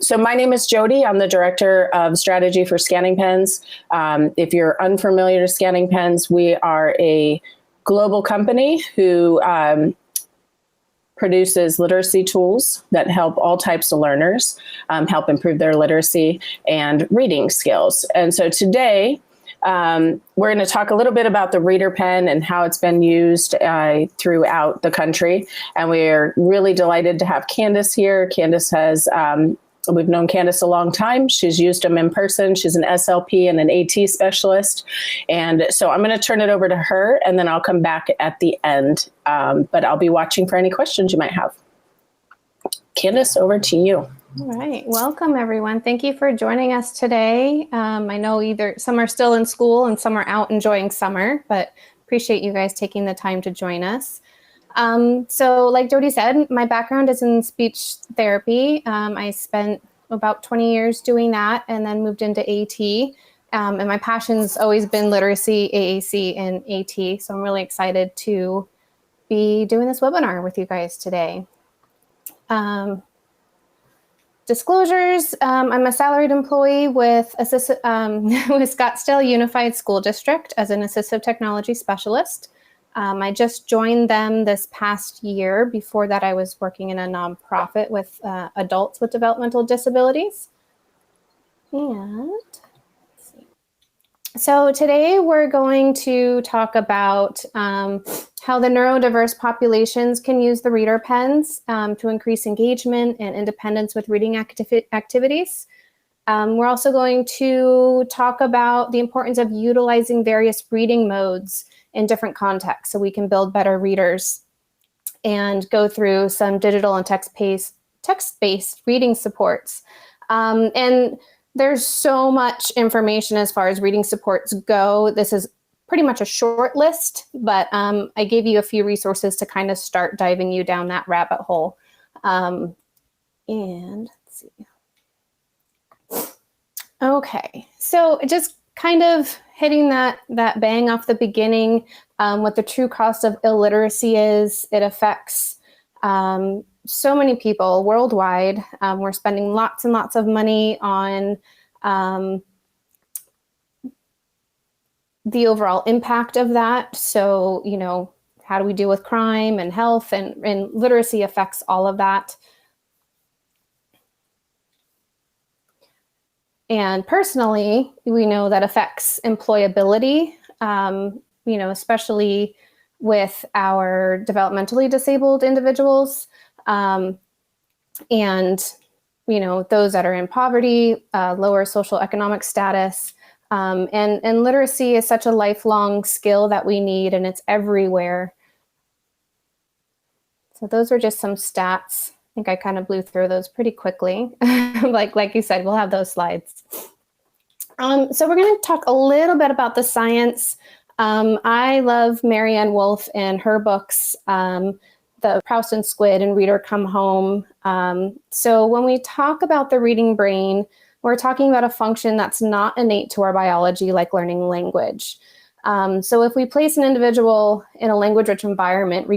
So my name is Jody. I'm the Director of Strategy for Scanning Pens. If you're unfamiliar with Scanning Pens, we are a global company who produces literacy tools that help all types of learners help improve their literacy and reading skills. And so today, we're going to talk a little bit about the Reader Pen and how it's been used throughout the country. And we're really delighted to have Candace here. Candace has, we've known Candace a long time. She's used them in person. She's an SLP and an AT specialist. And so I'm going to turn it over to her, and then I'll come back at the end. But I'll be watching for any questions you might have. Candace, over to you. All right. Welcome, everyone. Thank you for joining us today. I know either some are still in school and some are out enjoying summer, but appreciate you guys taking the time to join us. So like Jody said, my background is in speech therapy. I spent about 20 years doing that and then moved into AT. And my passion's always been literacy, AAC, and AT. So I'm really excited to be doing this webinar with you guys today. Disclosures, I'm a salaried employee with Scottsdale Unified School District as an assistive technology specialist. I just joined them this past year. Before that, I was working in a nonprofit with adults with developmental disabilities. And let's see. So today we're going to talk about how the neurodiverse populations can use the Reader Pens to increase engagement and independence with reading activities. We're also going to talk about the importance of utilizing various reading modes in different contexts so we can build better readers, and go through some digital and text-based reading supports. And there's so much information as far as reading supports go. This is pretty much a short list, but I gave you a few resources to kind of start diving you down that rabbit hole. And let's see. Okay, so just kind of hitting that bang off the beginning, what the true cost of illiteracy is. It affects so many people worldwide. We're spending lots and lots of money on the overall impact of that. So, you know, how do we deal with crime and health, and literacy affects all of that. And personally, we know that affects employability, you know, especially with our developmentally disabled individuals, and, you know, those that are in poverty, lower social economic status. And literacy is such a lifelong skill that we need, and it's everywhere. So those are just some stats. I think I kind of blew through those pretty quickly. like you said, we'll have those slides. So we're going to talk a little bit about the science. I love Marianne Wolf and her books, The Proust and Squid and Reader Come Home. So when we talk about the reading brain, we're talking about a function that's not innate to our biology, like learning language. So if we place an individual in a language-rich environment,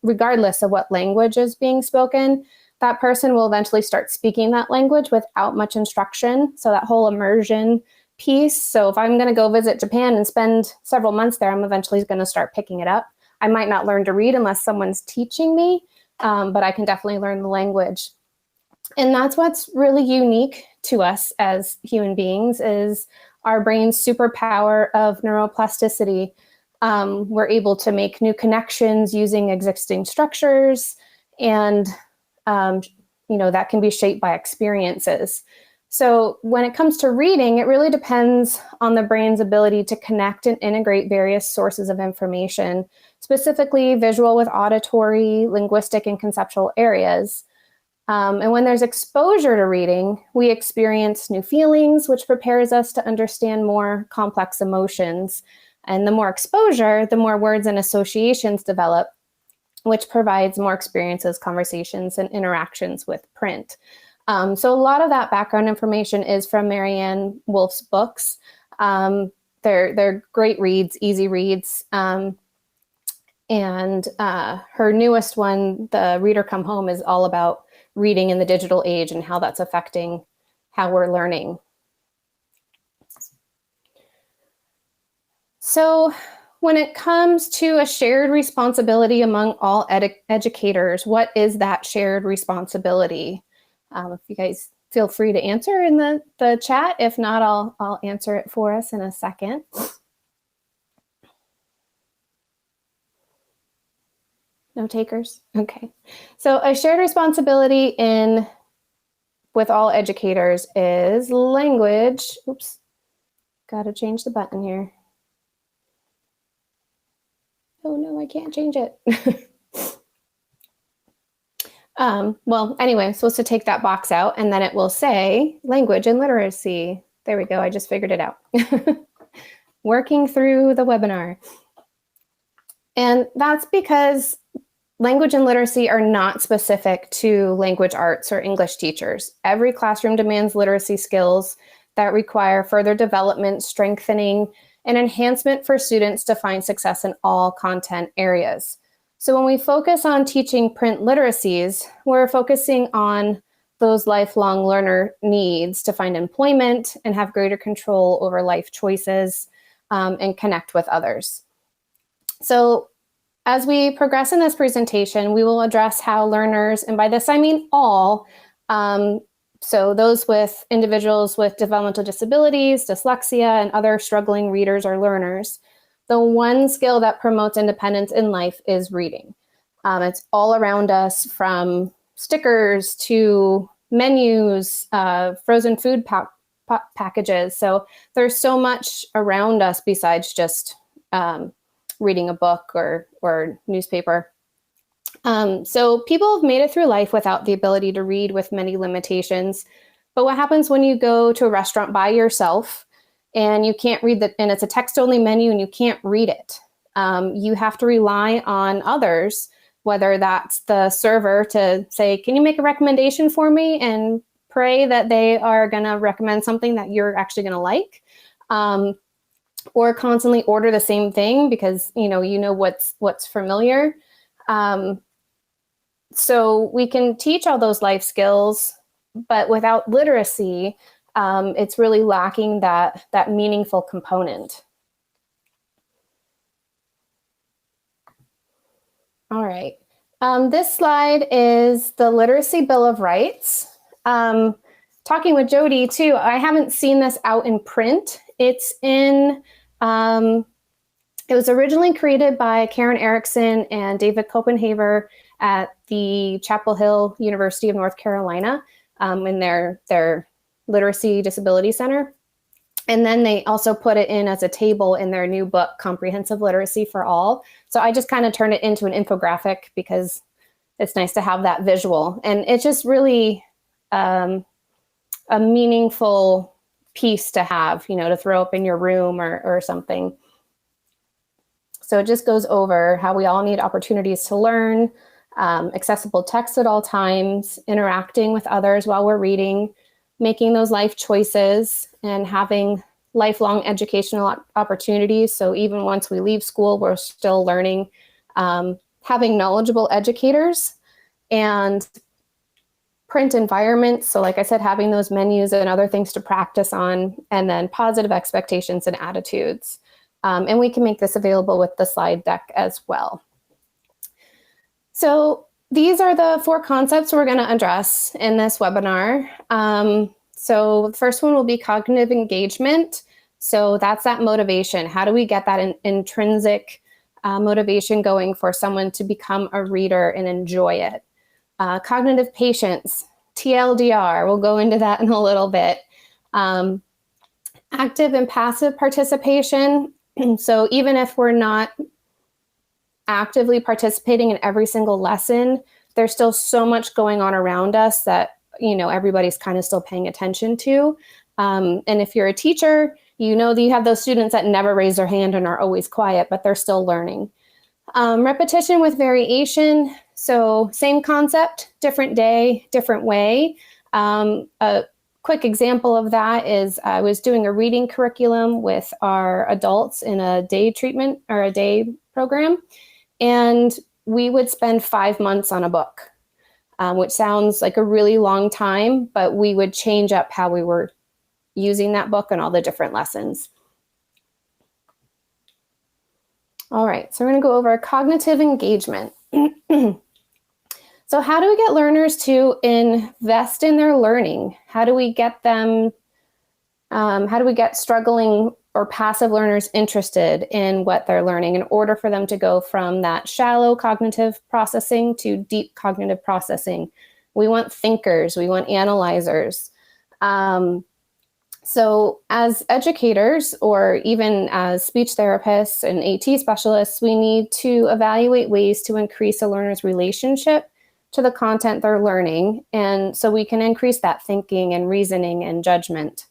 regardless of what language is being spoken, that person will eventually start speaking that language without much instruction. So that whole immersion piece. So if I'm going to go visit Japan and spend several months there, I'm eventually going to start picking it up. I might not learn to read unless someone's teaching me, but I can definitely learn the language. And that's what's really unique to us as human beings, is our brain's superpower of neuroplasticity. We're able to make new connections using existing structures, and you know, that can be shaped by experiences. So when it comes to reading, it really depends on the brain's ability to connect and integrate various sources of information, specifically visual with auditory, linguistic, and conceptual areas. And when there's exposure to reading, we experience new feelings, which prepares us to understand more complex emotions. And the more exposure, the more words and associations develop, which provides more experiences, conversations, and interactions with print. So a lot of that background information is from Marianne Wolf's books. They're great reads, easy reads. And her newest one, the Reader Come Home, is all about reading in the digital age and how that's affecting how we're learning. So when it comes to a shared responsibility among all educators, what is that shared responsibility? If you guys feel free to answer in the chat. If not, I'll answer it for us in a second. No takers? Okay. So a shared responsibility with all educators is language. Oops, got to change the button here. Oh no, I can't change it. Well, anyway, I'm supposed to take that box out and then it will say language and literacy. There we go, I just figured it out. Working through the webinar. And that's because language and literacy are not specific to language arts or English teachers. Every classroom demands literacy skills that require further development, strengthening, and enhancement for students to find success in all content areas. So when we focus on teaching print literacies, we're focusing on those lifelong learner needs to find employment and have greater control over life choices and connect with others. So as we progress in this presentation, we will address how learners, and by this I mean all, so those with individuals with developmental disabilities, dyslexia, and other struggling readers or learners, the one skill that promotes independence in life is reading. It's all around us, from stickers to menus, frozen food packages. So there's so much around us besides just reading a book or newspaper. So people have made it through life without the ability to read, with many limitations. But what happens when you go to a restaurant by yourself and you can't read and it's a text-only menu and you can't read it? You have to rely on others, whether that's the server to say, can you make a recommendation for me, and pray that they are going to recommend something that you're actually going to like. Or constantly order the same thing because you know what's familiar. So we can teach all those life skills, but without literacy, it's really lacking that meaningful component. All right. This slide is the Literacy Bill of Rights. Talking with Jody too, I haven't seen this out in print. It's in, it was originally created by Karen Erickson and David Copenhaver at the Chapel Hill University of North Carolina in their Literacy Disability Center. And then they also put it in as a table in their new book, Comprehensive Literacy for All. So I just kind of turned it into an infographic because it's nice to have that visual. And it's just really a meaningful piece to have, to throw up in your room or something. So it just goes over how we all need opportunities to learn, accessible text at all times, interacting with others while we're reading, making those life choices, and having lifelong educational opportunities. So even once we leave school, we're still learning, having knowledgeable educators, and print environments. So like I said, having those menus and other things to practice on, and then positive expectations and attitudes. And we can make this available with the slide deck as well. So these are the 4 concepts we're going to address in this webinar. So the first one will be cognitive engagement. So that's that motivation. How do we get that intrinsic motivation going for someone to become a reader and enjoy it? Cognitive patience, TLDR, we'll go into that in a little bit. Active and passive participation. So even if we're not actively participating in every single lesson, there's still so much going on around us that, everybody's kind of still paying attention to. And if you're a teacher, that you have those students that never raise their hand and are always quiet, but they're still learning. Repetition with variation. So same concept, different day, different way. A quick example of that is I was doing a reading curriculum with our adults in a day treatment or a day program. and we would spend 5 months on a book, which sounds like a really long time, but we would change up how we were using that book and all the different lessons. All right, so we're going to go over cognitive engagement. So how do we get learners to invest in their learning? How do we get them, how do we get struggling or passive learners interested in what they're learning in order for them to go from that shallow cognitive processing to deep cognitive processing? We want thinkers, we want analyzers. So as educators, or even as speech therapists and AT specialists, we need to evaluate ways to increase a learner's relationship to the content they're learning, and so we can increase that thinking and reasoning and judgment.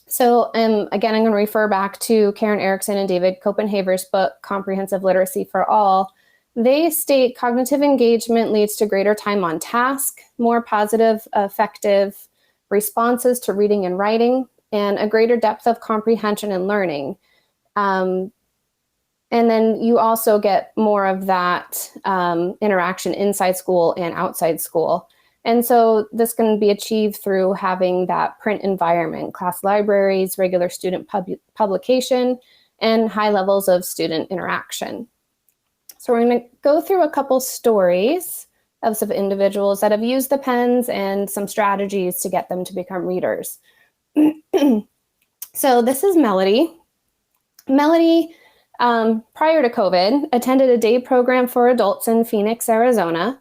So again, I'm going to refer back to Karen Erickson and David Copenhaver's book, Comprehensive Literacy for All. They state cognitive engagement leads to greater time on task, more positive, effective responses to reading and writing, and a greater depth of comprehension and learning. And then you also get more of that interaction inside school and outside school. And so this can be achieved through having that print environment, class libraries, regular student publication, and high levels of student interaction. So we're going to go through a couple stories of some individuals that have used the pens and some strategies to get them to become readers. So this is Melody. Melody, prior to COVID, attended a day program for adults in Phoenix, Arizona,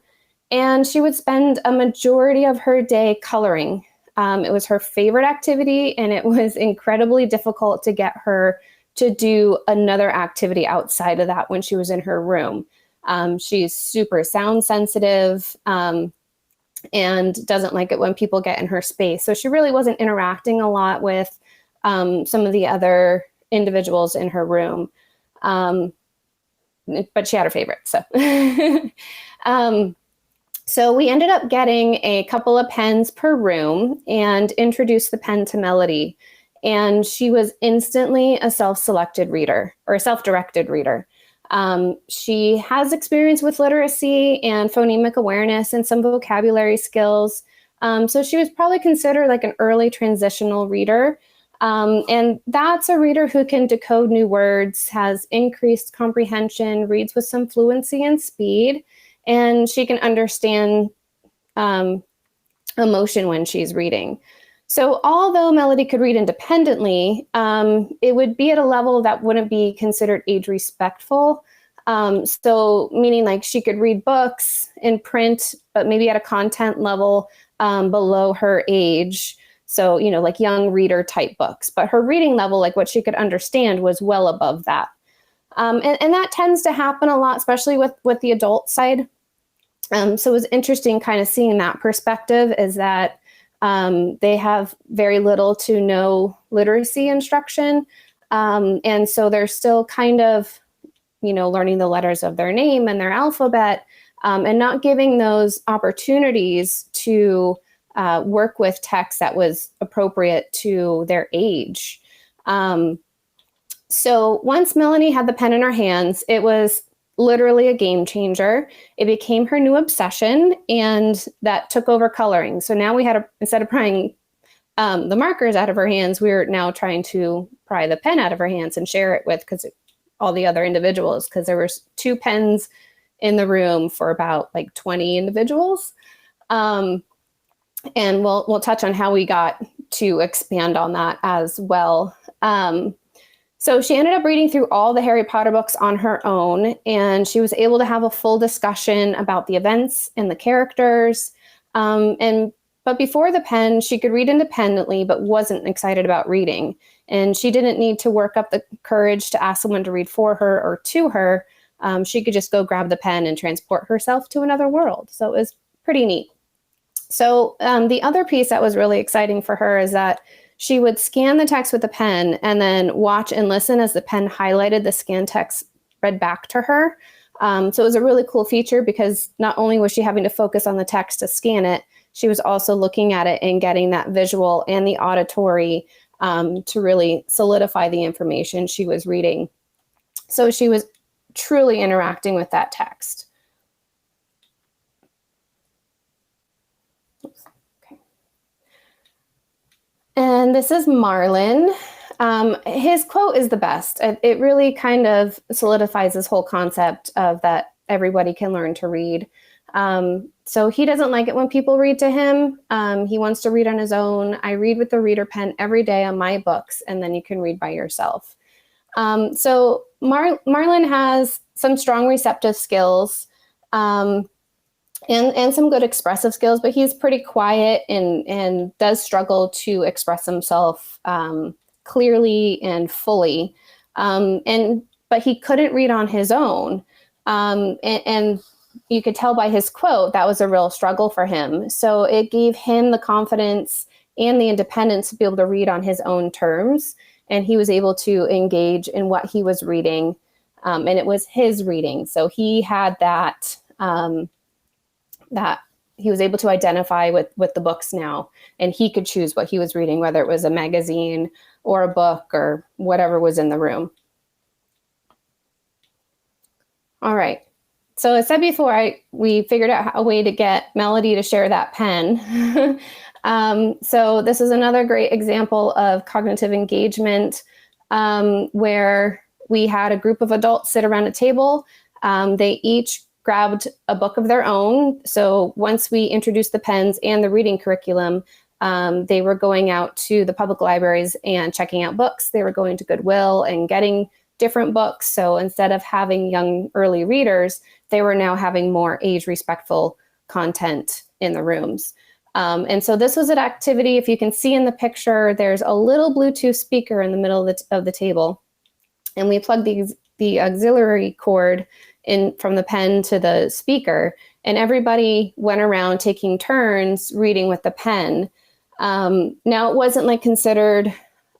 and she would spend a majority of her day coloring. It was her favorite activity, and it was incredibly difficult to get her to do another activity outside of that when she was in her room. She's super sound sensitive and doesn't like it when people get in her space. So she really wasn't interacting a lot with some of the other individuals in her room. But she had her favorite. So we ended up getting a couple of pens per room and introduced the pen to Melody. And she was instantly a self-selected reader, or a self-directed reader. She has experience with literacy and phonemic awareness and some vocabulary skills. So she was probably considered like an early transitional reader. And that's a reader who can decode new words, has increased comprehension, reads with some fluency and speed, and she can understand emotion when she's reading. So although Melody could read independently, it would be at a level that wouldn't be considered age respectful. So meaning like she could read books in print, but maybe at a content level below her age. So, you know, like young reader type books, but her reading level, like what she could understand, was well above that. And that tends to happen a lot, especially with the adult side. So it was interesting kind of seeing that perspective, is that they have very little to no literacy instruction. And so they're still kind of, you know, learning the letters of their name and their alphabet, and not giving those opportunities to work with text that was appropriate to their age. So once Melanie had the pen in her hands, it was literally a game changer. It became her new obsession, and that took over coloring. So now we had, instead of prying the markers out of her hands, we were now trying to pry the pen out of her hands and share it with all the other individuals, because there was 2 pens in the room for about like 20 individuals. And we'll touch on how we got to expand on that as well. So she ended up reading through all the Harry Potter books on her own, and she was able to have a full discussion about the events and the characters. But before the pen, she could read independently, but wasn't excited about reading. And she didn't need to work up the courage to ask someone to read for her or to her. She could just go grab the pen and transport herself to another world. So it was pretty neat. So the other piece that was really exciting for her is that she would scan the text with the pen and then watch and listen as the pen highlighted the scanned text read back to her. So it was a really cool feature, because not only was she having to focus on the text to scan it, she was also looking at it and getting that visual and the auditory to really solidify the information she was reading. So she was truly interacting with that text. Okay. And this is Marlin. His quote is the best. It really kind of solidifies this whole concept of that everybody can learn to read. So he doesn't like it when people read to him. He wants to read on his own. I read with the reader pen every day on my books, and then you can read by yourself. So Marlin has some strong receptive skills and some good expressive skills, but he's pretty quiet and does struggle to express himself clearly and fully. But he couldn't read on his own. And you could tell by his quote, that was a real struggle for him. So it gave him the confidence and the independence to be able to read on his own terms. And he was able to engage in what he was reading. And it was his reading. So he had that he was able to identify with the books now. And he could choose what he was reading, whether it was a magazine or a book or whatever was in the room. All right. So as I said before, we figured out a way to get Melody to share that pen. So this is another great example of cognitive engagement where we had a group of adults sit around a table. They each grabbed a book of their own. So once we introduced the pens and the reading curriculum, they were going out to the public libraries and checking out books. They were going to Goodwill and getting different books. So instead of having young early readers, they were now having more age-respectful content in the rooms. And so this was an activity, if you can see in the picture, there's a little Bluetooth speaker in the middle of the table. And we plugged the auxiliary cord in from the pen to the speaker. And everybody went around taking turns reading with the pen. Now, it wasn't like considered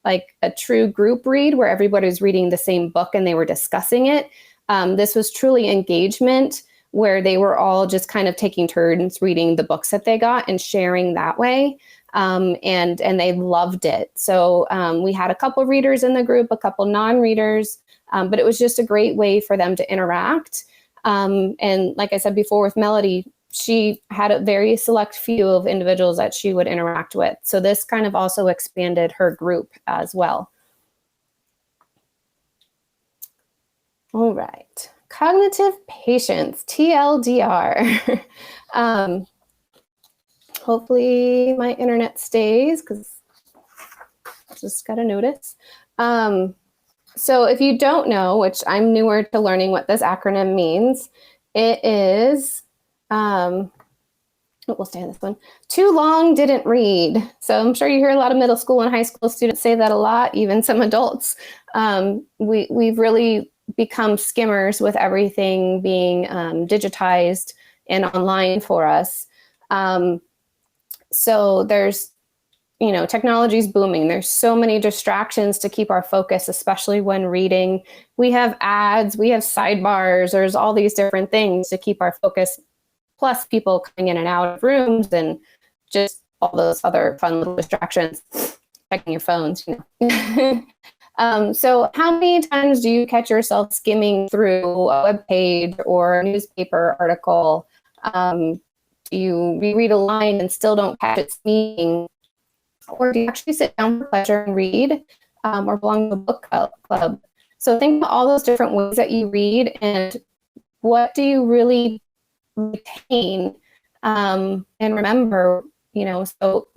like a true group read where everybody was reading the same book and they were discussing it. This was truly engagement where they were all just kind of taking turns reading the books that they got and sharing that way. And they loved it. So we had a couple readers in the group, a couple non-readers, but it was just a great way for them to interact. And like I said before with Melody, she had a very select few of individuals that she would interact with. So this kind of also expanded her group as well. All right, cognitive patience, TLDR. Hopefully my internet stays because I just got a notice. So if you don't know, which I'm newer to learning what this acronym means, it is, we'll stay on this one, too long, didn't read. So I'm sure you hear a lot of middle school and high school students say that a lot, even some adults. We've really become skimmers with everything being digitized and online for us. So there's, technology's booming. There's so many distractions to keep our focus, especially when reading. We have ads, we have sidebars, there's all these different things to keep our focus, plus people coming in and out of rooms and just all those other fun little distractions, checking your phones. So how many times do you catch yourself skimming through a web page or a newspaper article? Do you reread a line and still don't catch its meaning? Or do you actually sit down for pleasure and read or belong to a book club? So think about all those different ways that you read and what do you really retain and remember, so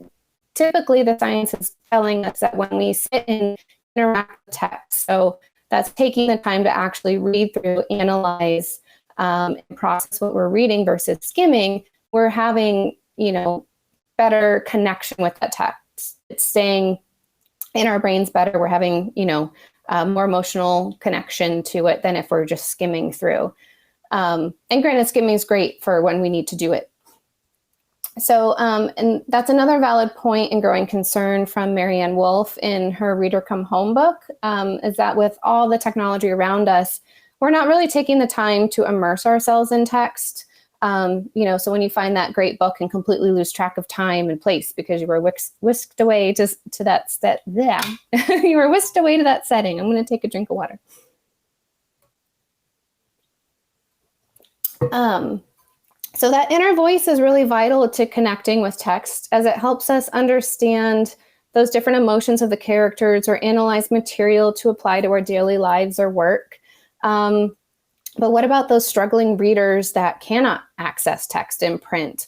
typically the science is telling us that when we sit and interact with text, so that's taking the time to actually read through, analyze, and process what we're reading versus skimming, we're having, better connection with that text. It's staying in our brains better. We're having, more emotional connection to it than if we're just skimming through. And granted, skimming is great for when we need to do it. So, and that's another valid point and growing concern from Marianne Wolf in her Reader Come Home book, is that with all the technology around us, we're not really taking the time to immerse ourselves in text. So when you find that great book and completely lose track of time and place because you were whisked away to that you were whisked away to that setting. I'm going to take a drink of water. So that inner voice is really vital to connecting with text, as it helps us understand those different emotions of the characters or analyze material to apply to our daily lives or work. But what about those struggling readers that cannot access text in print?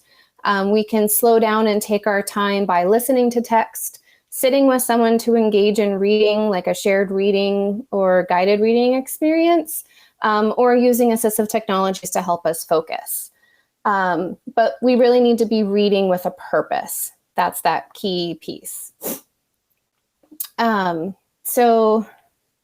We can slow down and take our time by listening to text, sitting with someone to engage in reading, like a shared reading or guided reading experience, or using assistive technologies to help us focus. But we really need to be reading with a purpose. That's that key piece. So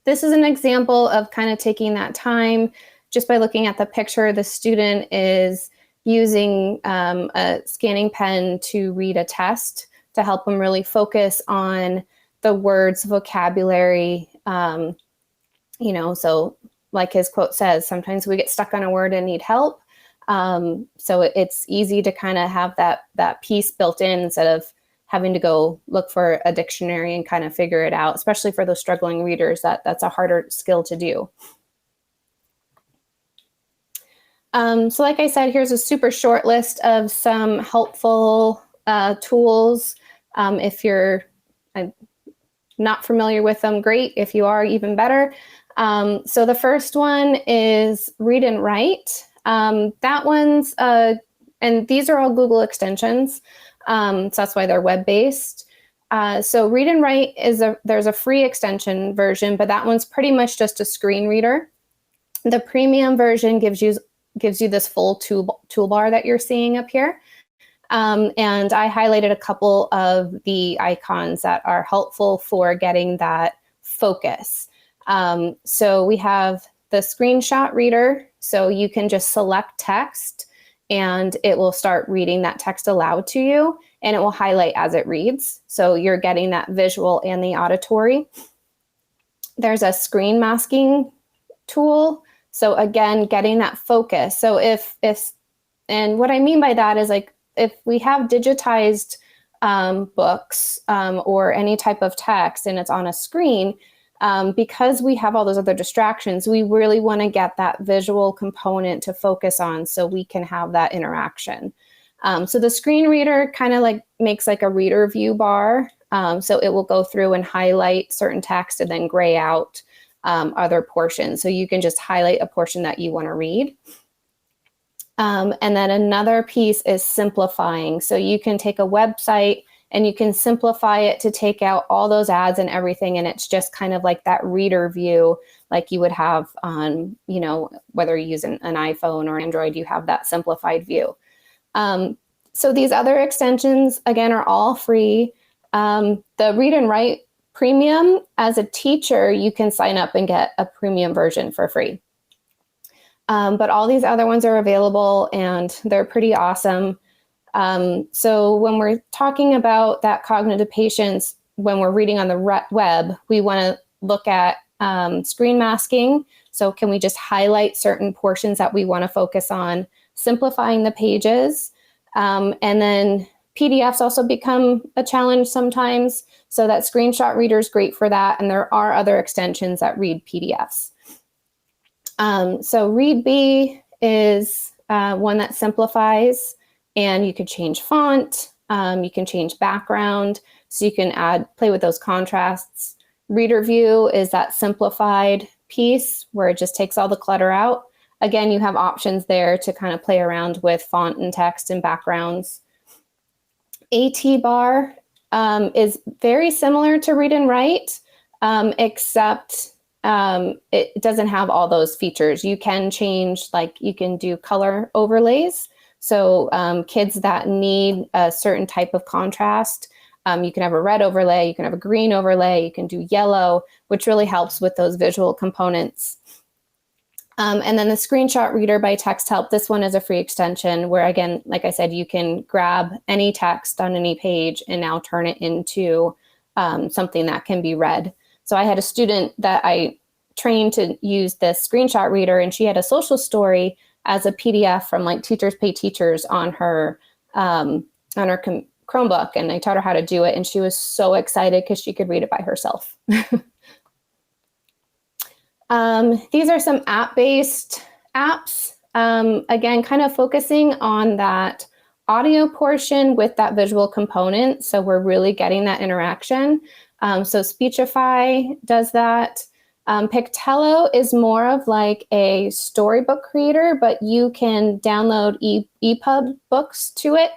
this is an example of kind of taking that time. Just by looking at the picture, the student is using a scanning pen to read a test to help them really focus on the words, vocabulary. So like his quote says, sometimes we get stuck on a word and need help. So it's easy to kind of have that piece built in instead of having to go look for a dictionary and kind of figure it out, especially for those struggling readers. That's a harder skill to do. So like I said, here's a super short list of some helpful tools. If you're not familiar with them, great. If you are, even better. So the first one is Read and Write. That one's, and these are all Google extensions. So that's why they're web-based. So Read and Write there's a free extension version, but that one's pretty much just a screen reader. The premium version gives you this full toolbar that you're seeing up here. And I highlighted a couple of the icons that are helpful for getting that focus. So we have the screenshot reader. So you can just select text and it will start reading that text aloud to you, and it will highlight as it reads. So you're getting that visual and the auditory. There's a screen masking tool. So again, getting that focus. So and what I mean by that is, like, if we have digitized books or any type of text and it's on a screen, because we have all those other distractions, we really want to get that visual component to focus on so we can have that interaction. So the screen reader kind of like makes like a reader view bar. So it will go through and highlight certain text and then gray out other portions. So you can just highlight a portion that you want to read. And then another piece is simplifying. So you can take a website and you can simplify it to take out all those ads and everything. And it's just kind of like that reader view, like you would have on, whether you use an iPhone or Android, you have that simplified view. So these other extensions, again, are all free. The Read and Write Premium, as a teacher, you can sign up and get a premium version for free. But all these other ones are available and they're pretty awesome. So when we're talking about that cognitive patience, when we're reading on the web, we want to look at screen masking. So can we just highlight certain portions that we want to focus on, simplifying the pages, and then PDFs also become a challenge sometimes. So that screenshot reader is great for that. And there are other extensions that read PDFs. So ReadB is one that simplifies, and you could change font, you can change background, so you can play with those contrasts. Reader View is that simplified piece where it just takes all the clutter out. Again, you have options there to kind of play around with font and text and backgrounds. AT bar is very similar to Read and Write, except it doesn't have all those features. You can change, like you can do color overlays. So kids that need a certain type of contrast, you can have a red overlay, you can have a green overlay, you can do yellow, which really helps with those visual components. And then the screenshot reader by TextHelp, this one is a free extension where, again, like I said, you can grab any text on any page and now turn it into something that can be read. So I had a student that I trained to use this screenshot reader, and she had a social story as a PDF from like Teachers Pay Teachers on her Chromebook, and I taught her how to do it, and she was so excited because she could read it by herself. These are some app-based apps. again, kind of focusing on that audio portion with that visual component. So we're really getting that interaction. So Speechify does that. Pictello is more of like a storybook creator, but you can download EPUB books to it.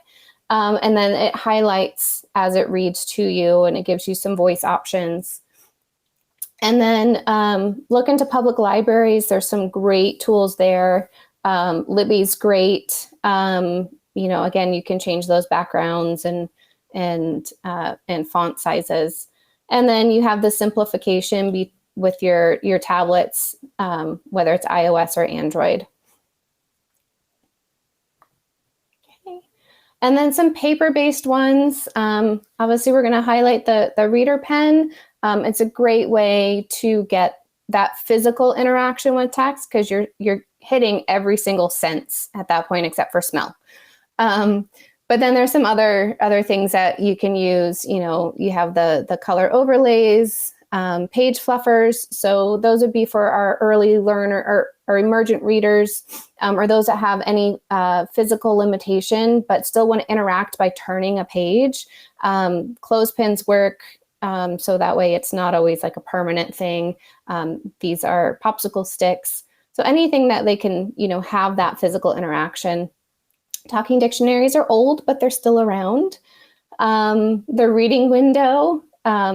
And then it highlights as it reads to you, and it gives you some voice options. And then look into public libraries. There's some great tools there. Libby's great. Again, you can change those backgrounds and font sizes. And then you have the simplification with your tablets, whether it's iOS or Android. Okay. And then some paper-based ones. Obviously, we're going to highlight the ReaderPen. It's a great way to get that physical interaction with text because you're hitting every single sense at that point except for smell. But then there's some other things that you can use. You have the color overlays, page fluffers. So those would be for our early learner or emergent readers, or those that have any physical limitation but still want to interact by turning a page. Clothespins work. So that way it's not always like a permanent thing. These are popsicle sticks. So anything that they can, have that physical interaction. Talking dictionaries are old, but they're still around. The reading window.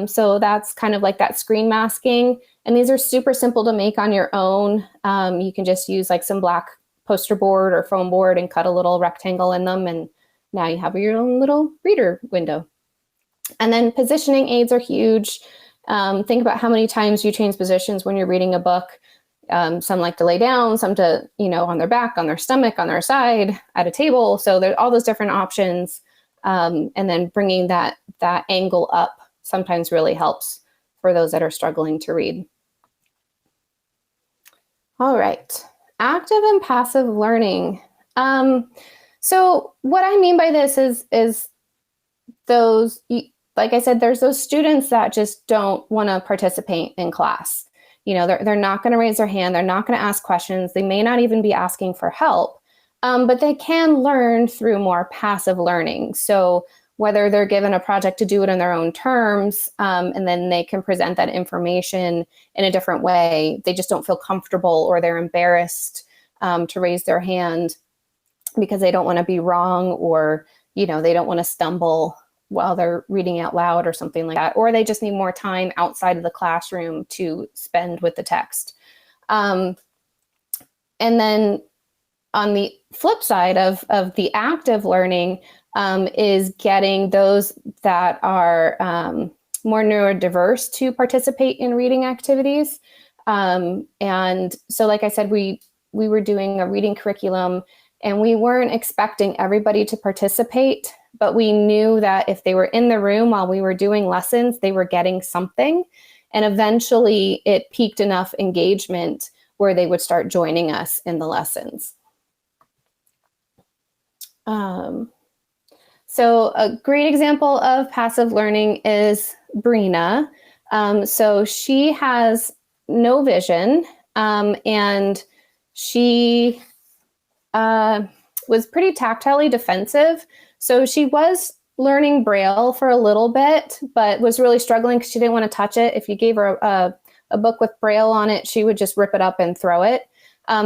So that's kind of like that screen masking. And these are super simple to make on your own. You can just use like some black poster board or foam board and cut a little rectangle in them. And now you have your own little reader window. And then positioning aids are huge. Think about how many times you change positions when you're reading a book. Some like to lay down, some to, on their back, on their stomach, on their side, at a table. So there's all those different options. And then bringing that angle up sometimes really helps for those that are struggling to read. All right, active and passive learning. So what I mean by this is those, like I said, there's those students that just don't want to participate in class. They're not going to raise their hand. They're not going to ask questions. They may not even be asking for help, but they can learn through more passive learning. So whether they're given a project to do it in their own terms, and then they can present that information in a different way, they just don't feel comfortable or they're embarrassed to raise their hand because they don't want to be wrong or, they don't want to stumble while they're reading out loud or something like that, or they just need more time outside of the classroom to spend with the text. And then on the flip side of the active learning is getting those that are more neurodiverse to participate in reading activities. And so, like I said, we were doing a reading curriculum and we weren't expecting everybody to participate, but we knew that if they were in the room while we were doing lessons, they were getting something. And eventually it piqued enough engagement where they would start joining us in the lessons. So a great example of passive learning is Brina. So she has no vision, and she was pretty tactilely defensive. So she was learning Braille for a little bit, but was really struggling because she didn't want to touch it. If you gave her a book with Braille on it, she would just rip it up and throw it.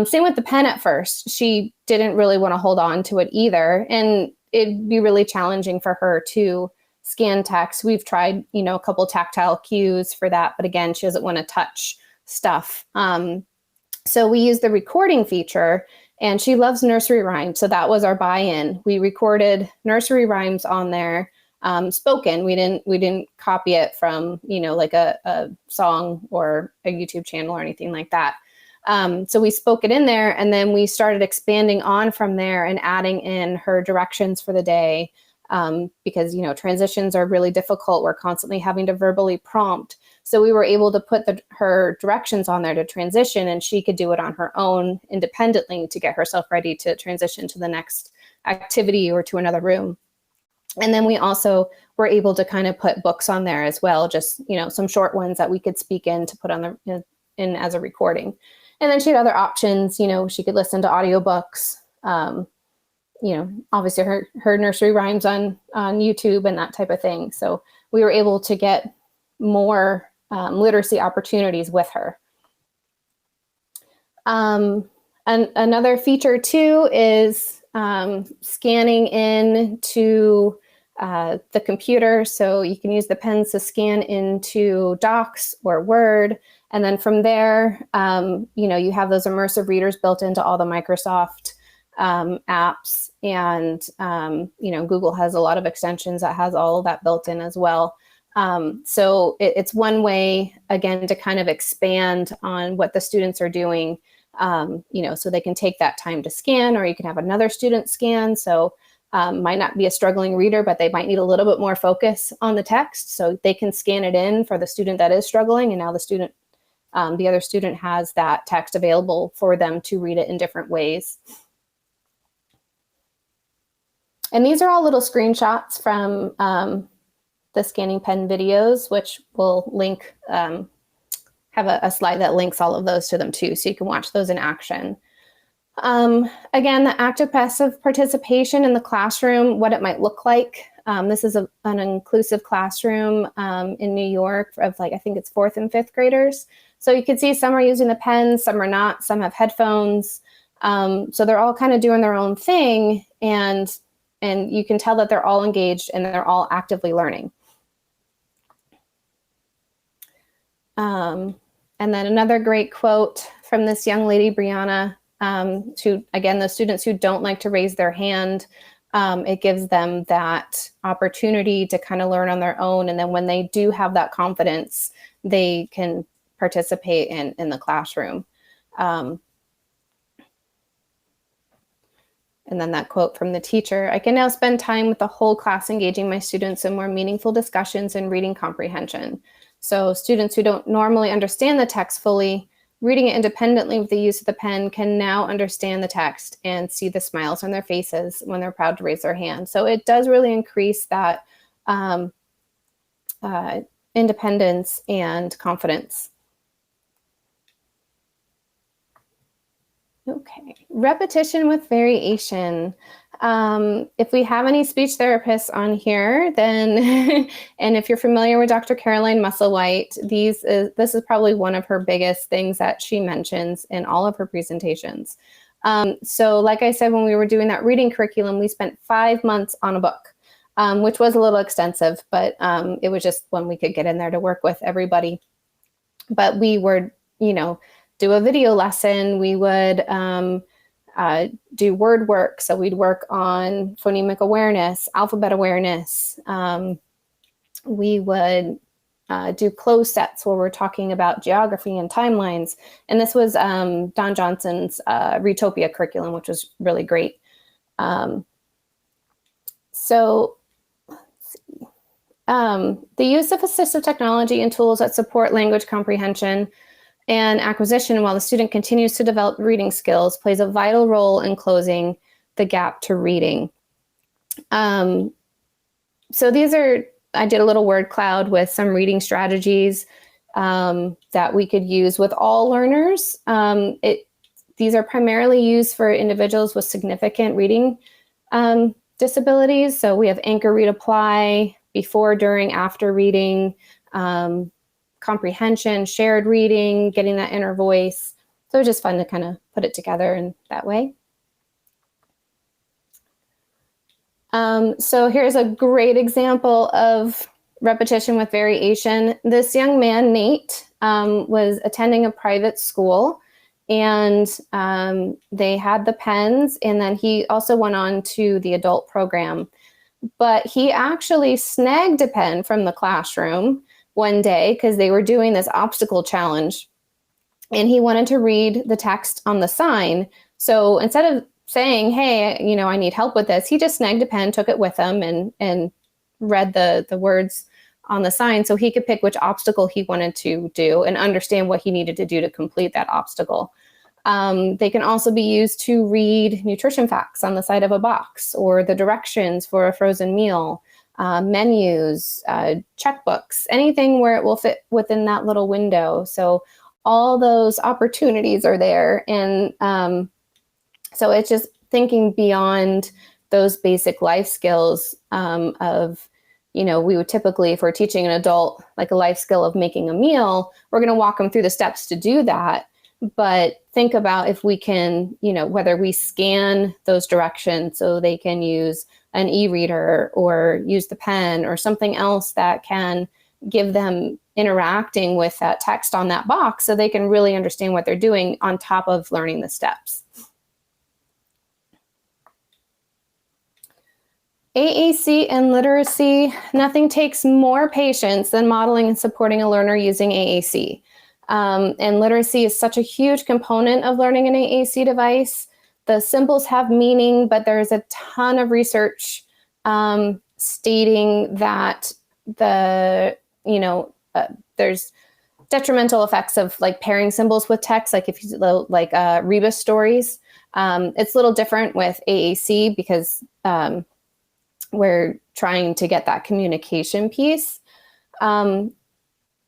Same with the pen at first. She didn't really want to hold on to it either. And it'd be really challenging for her to scan text. We've tried, a couple tactile cues for that, but again, she doesn't want to touch stuff. So we use the recording feature, and she loves nursery rhymes. So that was our buy-in. We recorded nursery rhymes on there, spoken. We didn't copy it from, like a song or a YouTube channel or anything like that. So we spoke it in there, and then we started expanding on from there and adding in her directions for the day, because, transitions are really difficult. We're constantly having to verbally prompt. So we were able to put her directions on there to transition, and she could do it on her own independently to get herself ready to transition to the next activity or to another room. And then we also were able to kind of put books on there as well, just, some short ones that we could speak in to put on in as a recording. And then she had other options. You know, she could listen to audiobooks. You know, obviously her nursery rhymes on YouTube and that type of thing. So we were able to get more literacy opportunities with her. And another feature too is scanning into the computer. So you can use the pens to scan into Docs or Word. And then from there, you know, you have those immersive readers built into all the Microsoft apps. And, you know, Google has a lot of extensions that has all of that built in as well. So it's one way, again, to kind of expand on what the students are doing, you know, so they can take that time to scan, or you can have another student scan. So might not be a struggling reader, but they might need a little bit more focus on the text. So they can scan it in for the student that is struggling. And now the other student has that text available for them to read it in different ways. And these are all little screenshots from the scanning pen videos, which we'll link, have a slide that links all of those to them too, so you can watch those in action. Again, the active passive participation in the classroom, what it might look like. This is an inclusive classroom in New York of, like, I think it's 4th and 5th graders. So you can see some are using the pens, some are not, some have headphones. So they're all kind of doing their own thing, and you can tell that they're all engaged and they're all actively learning. And then another great quote from this young lady, Brianna, to, again, the students who don't like to raise their hand, it gives them that opportunity to kind of learn on their own. And then when they do have that confidence, they can participate in the classroom. And then that quote from the teacher, "I can now spend time with the whole class engaging my students in more meaningful discussions and reading comprehension." So students who don't normally understand the text fully, reading it independently with the use of the pen, can now understand the text and see the smiles on their faces when they're proud to raise their hand. So it does really increase that independence and confidence. Okay, repetition with variation. If we have any speech therapists on here, then, and if you're familiar with Dr. Caroline Musselwhite, this is probably one of her biggest things that she mentions in all of her presentations. So like I said, when we were doing that reading curriculum, we spent 5 months on a book, which was a little extensive, but it was just when we could get in there to work with everybody. But we were, you know, do a video lesson. We would do word work. So we'd work on phonemic awareness, alphabet awareness. We would do closed sets where we're talking about geography and timelines. And this was Don Johnson's Readtopia curriculum, which was really great. So let's see. The use of assistive technology and tools that support language comprehension and acquisition while the student continues to develop reading skills plays a vital role in closing the gap to reading. So these are, I did a little word cloud with some reading strategies that we could use with all learners. These are primarily used for individuals with significant reading disabilities. So we have anchor, read, apply, before, during, after reading, comprehension, shared reading, getting that inner voice. So it's just fun to kind of put it together in that way. So here's a great example of repetition with variation. This young man, Nate, was attending a private school, and they had the pens, and then he also went on to the adult program. But he actually snagged a pen from the classroom one day because they were doing this obstacle challenge, and he wanted to read the text on the sign. So instead of saying, "Hey, you know, I need help with this," he just snagged a pen, took it with him, and read the words on the sign so he could pick which obstacle he wanted to do and understand what he needed to do to complete that obstacle. They can also be used to read nutrition facts on the side of a box, or the directions for a frozen meal, menus, checkbooks, anything where it will fit within that little window. So all those opportunities are there. And so it's just thinking beyond those basic life skills of, you know, we would typically, if we're teaching an adult like a life skill of making a meal, we're going to walk them through the steps to do that. But think about if we can, you know, whether we scan those directions so they can use an e-reader or use the pen or something else that can give them interacting with that text on that box so they can really understand what they're doing on top of learning the steps. AAC and literacy, nothing takes more patience than modeling and supporting a learner using AAC. And literacy is such a huge component of learning an AAC device. The symbols have meaning, but there's a ton of research stating that there's detrimental effects of like pairing symbols with text, like if you like rebus stories. It's a little different with AAC because we're trying to get that communication piece.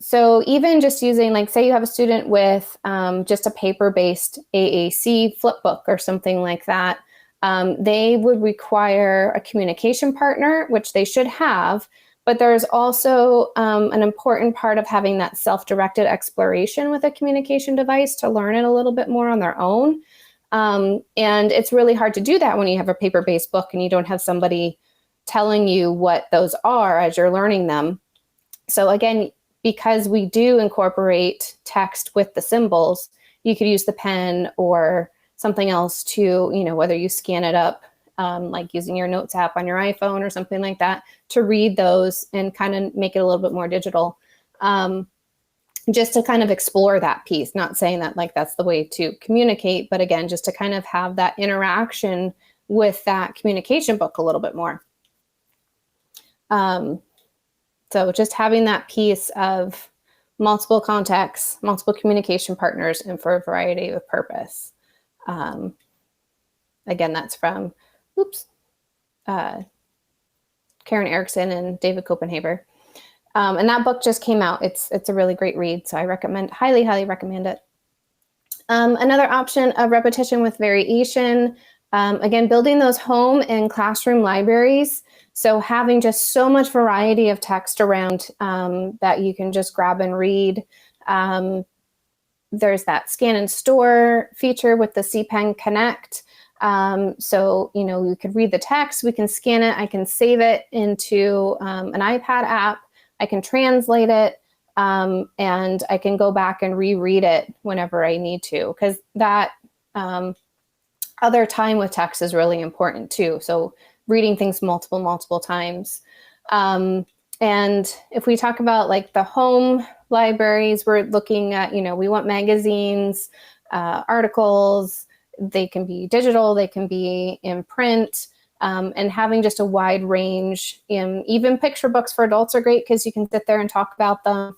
So even just using, like, say you have a student with just a paper-based AAC flipbook or something like that, they would require a communication partner, which they should have, but there's also an important part of having that self-directed exploration with a communication device to learn it a little bit more on their own. And it's really hard to do that when you have a paper-based book and you don't have somebody telling you what those are as you're learning them. So again, because we do incorporate text with the symbols, you could use the pen or something else to, you know, whether you scan it up, like using your notes app on your iPhone or something like that, to read those and kind of make it a little bit more digital, just to kind of explore that piece. Not saying that like that's the way to communicate, but again, just to kind of have that interaction with that communication book a little bit more. So just having that piece of multiple contexts, multiple communication partners, and for a variety of purpose. Again, that's from, Karen Erickson and David Copenhaver. And that book just came out. It's a really great read, so I highly, highly recommend it. Another option of repetition with variation, again, building those home and classroom libraries. So having just so much variety of text around that you can just grab and read. There's that scan and store feature with the CPen Connect. So, you know, you could read the text, we can scan it, I can save it into an iPad app, I can translate it, and I can go back and reread it whenever I need to, because that other time with text is really important too. So reading things multiple times. And if we talk about like the home libraries, we're looking at, you know, we want magazines, articles, they can be digital, they can be in print, and having just a wide range. Even picture books for adults are great because you can sit there and talk about them,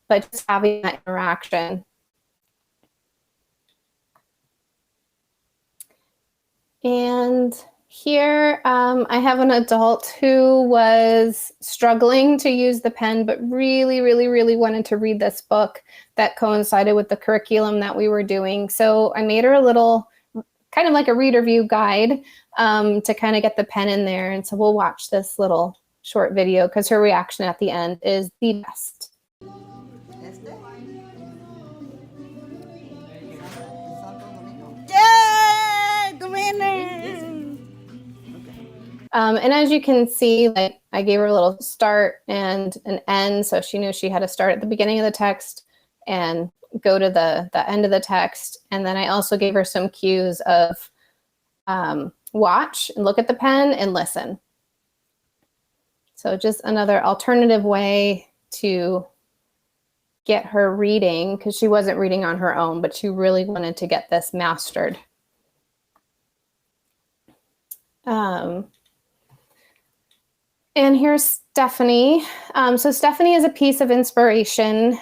but just having that interaction. And here I have an adult who was struggling to use the pen, but really wanted to read this book that coincided with the curriculum that we were doing. So I made her a little, kind of like a reader view guide to kind of get the pen in there. And so we'll watch this little short video because her reaction at the end is the best. And as you can see, like I gave her a little start and an end, so she knew she had to start at the beginning of the text and go to the end of the text. And then I also gave her some cues of watch and look at the pen and listen. So just another alternative way to get her reading, because she wasn't reading on her own, but she really wanted to get this mastered. And here's Stephanie. So Stephanie is a piece of inspiration.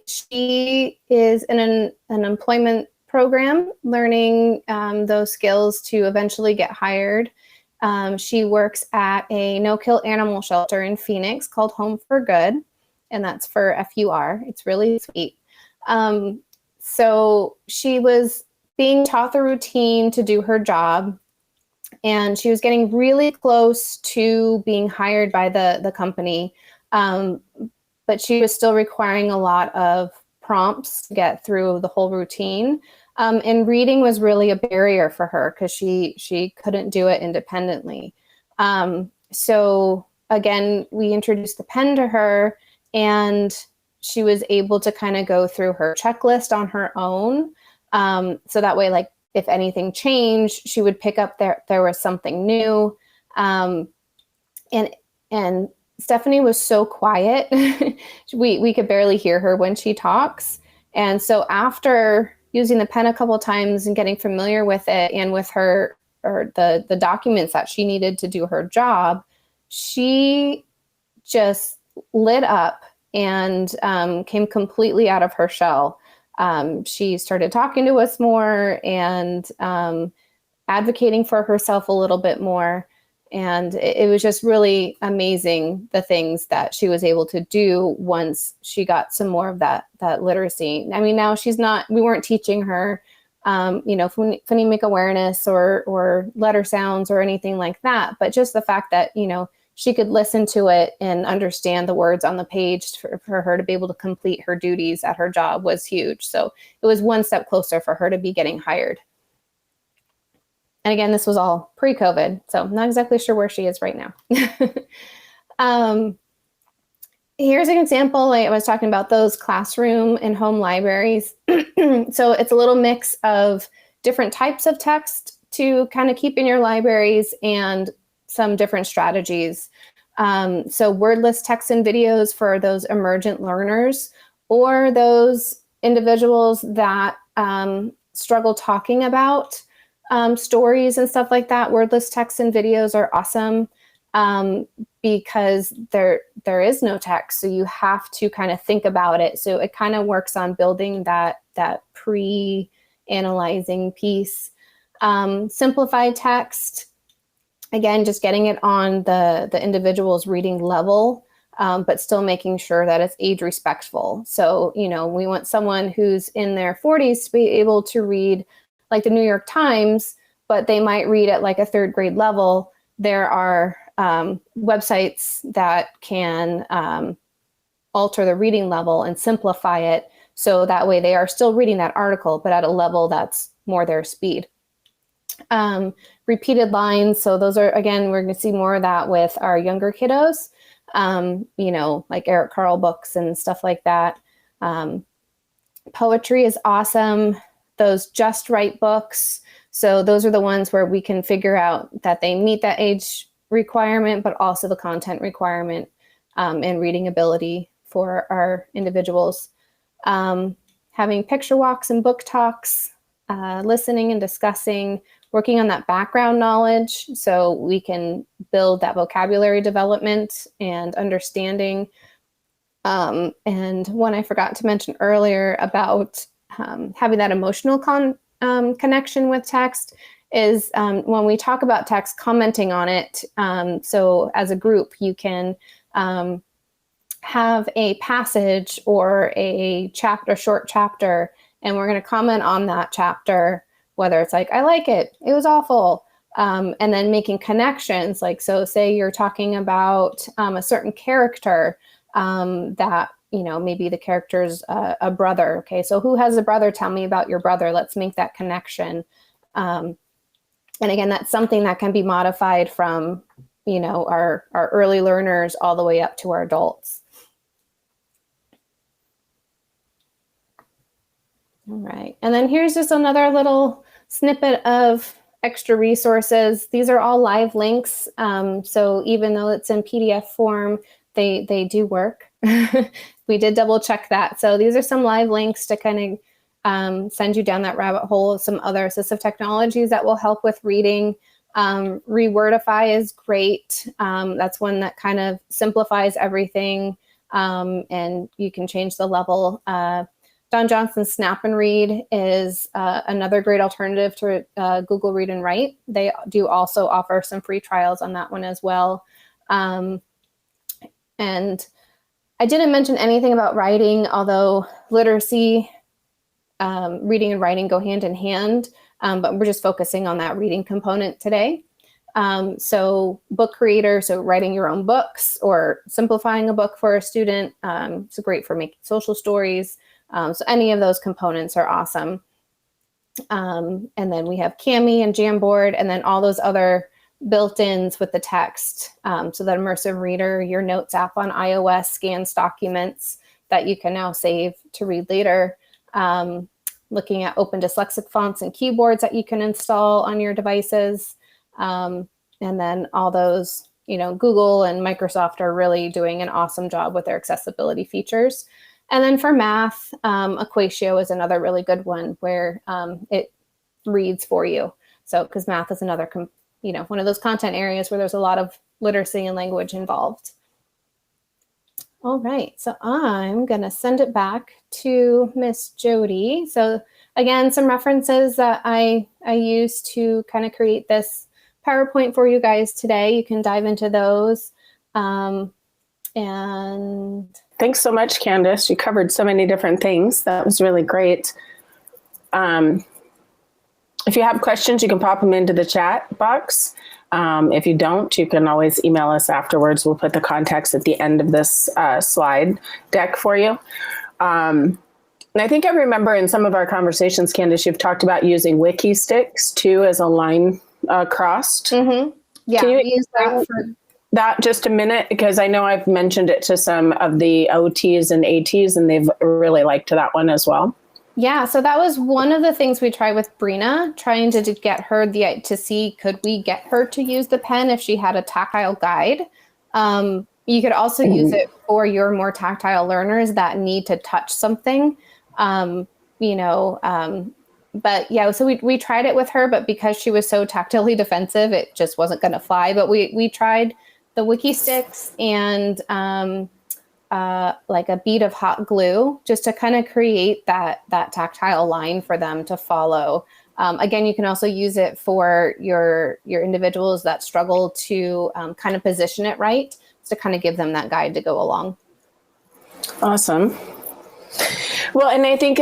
She is in an employment program, learning those skills to eventually get hired. She works at a no-kill animal shelter in Phoenix called Home for Good, and that's for FUR. It's really sweet. So she was being taught the routine to do her job, and she was getting really close to being hired by the company. But she was still requiring a lot of prompts to get through the whole routine. And reading was really a barrier for her because she couldn't do it independently. So again, we introduced the pen to her, and she was able to kind of go through her checklist on her own. So that way, like, if anything changed, she would pick up there was something new. And Stephanie was so quiet. we could barely hear her when she talks. And so after using the pen a couple of times and getting familiar with it, and with her, or the documents that she needed to do her job, she just lit up and came completely out of her shell. She started talking to us more and advocating for herself a little bit more. And it was just really amazing, the things that she was able to do once she got some more of that literacy. I mean, now we weren't teaching her, phonemic awareness or letter sounds or anything like that. But just the fact that, she could listen to it and understand the words on the page for her to be able to complete her duties at her job was huge. So it was one step closer for her to be getting hired. And again, this was all pre-COVID, so I'm not exactly sure where she is right now. Here's an example. I was talking about those classroom and home libraries. So it's a little mix of different types of text to kind of keep in your libraries, and some different strategies. So wordless text and videos for those emergent learners, or those individuals that struggle talking about stories and stuff like that. Wordless text and videos are awesome because there is no text, so you have to kind of think about it. So it kind of works on building that pre-analyzing piece. Simplified text, again, just getting it on the individual's reading level, but still making sure that it's age respectful. So, we want someone who's in their 40s to be able to read like the New York Times, but they might read at like a third grade level. There are websites that can alter the reading level and simplify it, so that way they are still reading that article, but at a level that's more their speed. Repeated lines. So those are, again, we're going to see more of that with our younger kiddos, like Eric Carle books and stuff like that. Poetry is awesome. Those just right books. So those are the ones where we can figure out that they meet that age requirement, but also the content requirement and reading ability for our individuals. Having picture walks and book talks, listening and discussing, working on that background knowledge so we can build that vocabulary development and understanding. And one I forgot to mention earlier about having that emotional connection with text is when we talk about text, commenting on it. So as a group, you can have a passage or a short chapter, and we're going to comment on that chapter, whether it's like, I like it, it was awful, and then making connections. Like, so say you're talking about a certain character that, maybe the character's a brother. Okay, so who has a brother? Tell me about your brother. Let's make that connection. And again, that's something that can be modified from, our early learners all the way up to our adults. All right, and then here's just another little snippet of extra resources. These are all live links. So even though it's in PDF form, they do work. We did double check that. So these are some live links to kind of send you down that rabbit hole of some other assistive technologies that will help with reading. Rewordify is great. That's one that kind of simplifies everything, and you can change the level. Don Johnson's Snap and Read is another great alternative to Google Read and Write. They do also offer some free trials on that one as well. And I didn't mention anything about writing, although literacy, reading and writing go hand in hand, but we're just focusing on that reading component today. So book creator, so writing your own books or simplifying a book for a student. It's great for making social stories. So any of those components are awesome. And then we have Cami and Jamboard, and then all those other built-ins with the text. So that immersive reader, your notes app on iOS scans documents that you can now save to read later. Looking at open dyslexic fonts and keyboards that you can install on your devices. And then all those, Google and Microsoft are really doing an awesome job with their accessibility features. And then for math, Equatio is another really good one where it reads for you. So, because math is another, one of those content areas where there's a lot of literacy and language involved. All right, so I'm gonna send it back to Miss Jody. So again, some references that I used to kind of create this PowerPoint for you guys today. You can dive into those. And thanks so much, Candace. You covered so many different things. That was really great. If you have questions, you can pop them into the chat box. If you don't, you can always email us afterwards. We'll put the contacts at the end of this slide deck for you. And I think I remember in some of our conversations, Candace, you've talked about using wiki sticks too as a line crossed. Mm-hmm. Yeah, can you use that for that just a minute? Because I know I've mentioned it to some of the OTs and ATs, and they've really liked that one as well. Yeah, so that was one of the things we tried with Brina, trying to get her to see, could we get her to use the pen if she had a tactile guide? You could also use it for your more tactile learners that need to touch something, but yeah, so we tried it with her, but because she was so tactilely defensive, it just wasn't going to fly. But we tried the wiki sticks and like a bead of hot glue just to kind of create that tactile line for them to follow. Again, you can also use it for your individuals that struggle to kind of position it right, to kind of give them that guide to go along. Awesome. Well, and I think,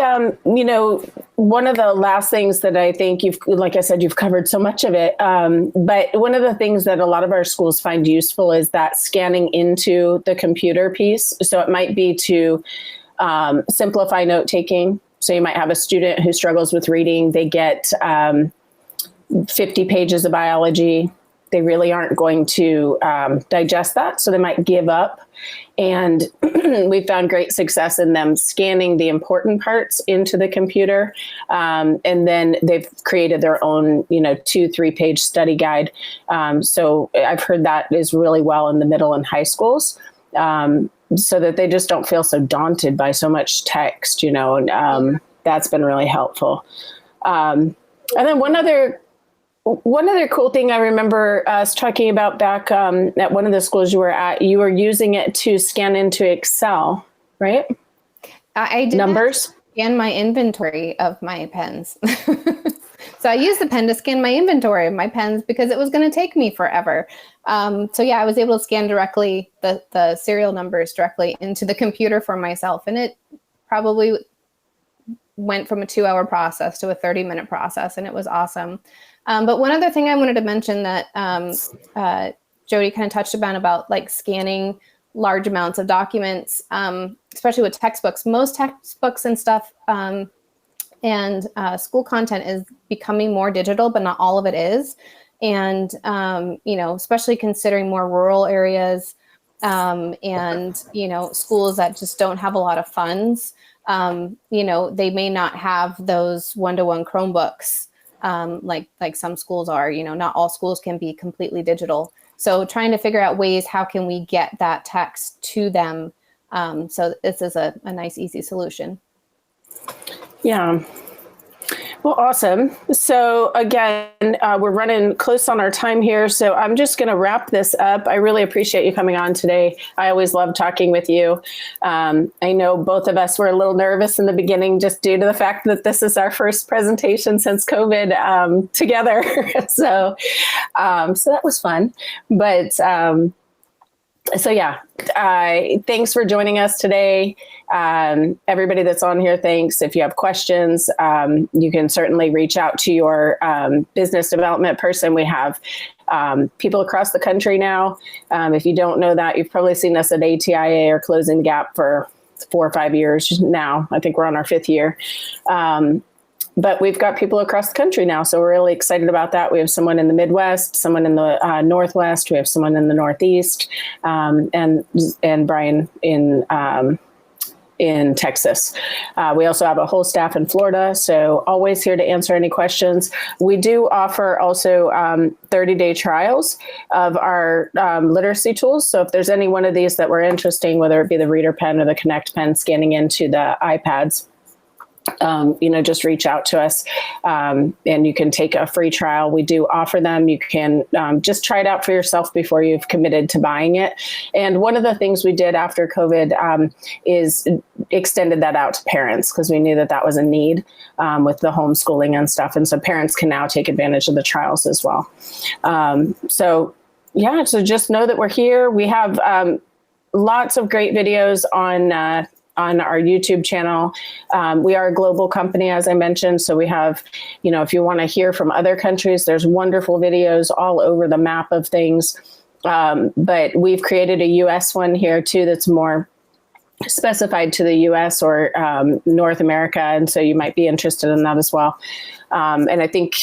one of the last things that I think like I said, you've covered so much of it. But one of the things that a lot of our schools find useful is that scanning into the computer piece. So it might be to simplify note taking. So you might have a student who struggles with reading. They get 50 pages of biology. They really aren't going to digest that. So they might give up. And we found great success in them scanning the important parts into the computer. And then they've created their own, 2-3 page study guide. So I've heard that is really well in the middle and high schools, so that they just don't feel so daunted by so much text, that's been really helpful. And then one other cool thing I remember us talking about back at one of the schools you were at, you were using it to scan into Excel, right? I did numbers. Scan my inventory of my pens. So I used the pen to scan my inventory of my pens because it was going to take me forever. So yeah, I was able to scan directly the serial numbers directly into the computer for myself. And it probably went from a 2-hour process to a 30-minute process. And it was awesome. But one other thing I wanted to mention that Jody kind of touched about like scanning large amounts of documents, especially with textbooks. Most textbooks and stuff and school content is becoming more digital, but not all of it is. And, especially considering more rural areas and, schools that just don't have a lot of funds, they may not have those one-to-one Chromebooks. Like some schools are, not all schools can be completely digital. So trying to figure out ways, how can we get that text to them? So this is a nice, easy solution. Yeah. Well, awesome. So again, we're running close on our time here. So I'm just going to wrap this up. I really appreciate you coming on today. I always love talking with you. I know both of us were a little nervous in the beginning just due to the fact that this is our first presentation since COVID together. So that was fun. But So yeah, thanks for joining us today. Everybody that's on here, thanks. If you have questions, you can certainly reach out to your business development person. We have people across the country now. If you don't know that, you've probably seen us at ATIA or Closing the Gap for 4 or 5 years now. I think we're on our 5th year. But we've got people across the country now, so we're really excited about that. We have someone in the Midwest, someone in the Northwest, we have someone in the Northeast, and Brian in Texas. We also have a whole staff in Florida, so always here to answer any questions. We do offer also 30-day trials of our literacy tools. So if there's any one of these that were interesting, whether it be the ReaderPen or the Connect Pen scanning into the iPads, just reach out to us, and you can take a free trial. We do offer them. You can just try it out for yourself before you've committed to buying it. And one of the things we did after COVID is extended that out to parents, because we knew that that was a need with the homeschooling and stuff. And so parents can now take advantage of the trials as well. So just know that we're here. We have lots of great videos on our YouTube channel. We are a global company, as I mentioned. So we have, if you want to hear from other countries, there's wonderful videos all over the map of things. But we've created a US one here too, that's more specified to the US or North America. And so you might be interested in that as well. And I think,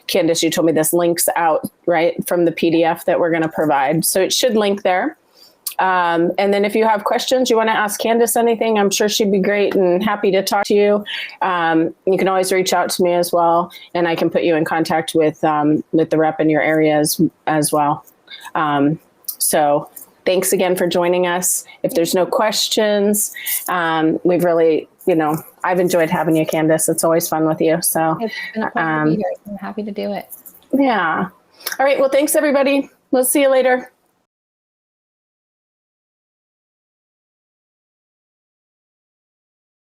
Candace, you told me this links out, right, from the PDF that we're going to provide. So it should link there. And then if you have questions, you want to ask Candace anything, I'm sure she'd be great and happy to talk to you. You can always reach out to me as well, and I can put you in contact with the rep in your area as well. So thanks again for joining us. If there's no questions, we've really, I've enjoyed having you, Candace. It's always fun with you. So it's been a pleasure to be here. I'm happy to do it. Yeah. All right. Well, thanks everybody. We'll see you later.